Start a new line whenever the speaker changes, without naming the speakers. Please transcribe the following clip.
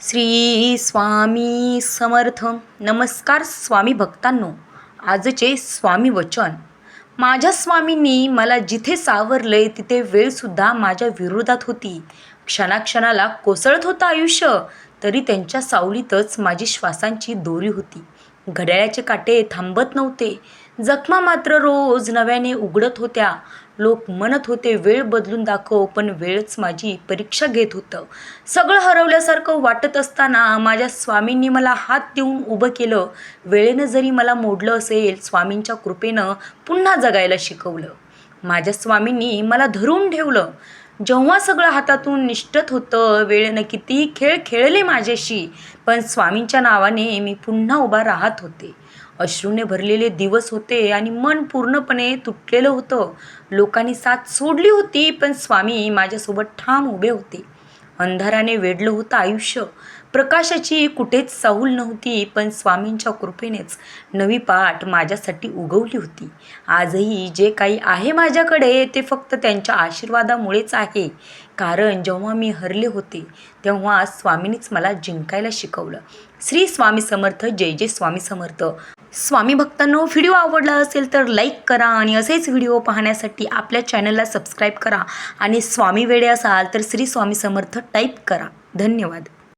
श्री स्वामी समर्थ. नमस्कार स्वामी भक्तांनो. आजचे स्वामी वचन. माझ्या स्वामींनी मला जिथे सावरले तिथे वेळसुद्धा माझ्या विरोधात होती. क्षणाक्षणाला कोसळत होतं आयुष्य, तरी त्यांच्या सावलीतच माझी श्वासांची दोरी होती. घड्याळाचे काटे थांबत नव्हते. जखमा मात्र रोज नव्याने उघडत होत्या. लोक म्हणत होते वेळ बदलून दाखव, पण वेळच माझी परीक्षा घेत होतं. सगळं हरवल्यासारखं वाटत असताना माझ्या स्वामींनी मला हात देऊन उभं केलं. वेळेनं जरी मला मोडलं असेल, स्वामींच्या कृपेनं पुन्हा जगायला शिकवलं. माझ्या स्वामींनी मला धरून ठेवलं. जेव्हा सगळं हातातून निष्ठत होतं, वेळेनं किती खेळ खेळले माझ्याशी, पण स्वामींच्या नावाने मी पुन्हा उभा राहत होते. अश्रूने भरलेले दिवस होते आणि मन पूर्णपणे तुटलेलं होतं. लोकांनी साथ सोडली होती, पण स्वामी माझ्यासोबत ठाम उभे होते. अंधाराने वेढलं होतं आयुष्य. प्रकाशाची कुठेच चाहूल नव्हती, पण स्वामींच्या कृपेनेच नवी पाट माझ्यासाठी उगवली होती. आजही जे काही आहे माझ्याकडे ते फक्त त्यांच्या आशीर्वादामुळेच आहे. कारण जेव्हा मी हरले होते, तेव्हा स्वामींनीच मला जिंकायला शिकवलं. श्री स्वामी समर्थ. जय जय स्वामी समर्थ. स्वामी भक्तांनो, व्हिडिओ आवडला असेल तर लाईक करा आणि असेच व्हिडिओ पाहण्यासाठी आपल्या चॅनलला सबस्क्राईब करा. आणि स्वामी वेडे असाल तर श्री स्वामी समर्थ टाईप करा. धन्यवाद.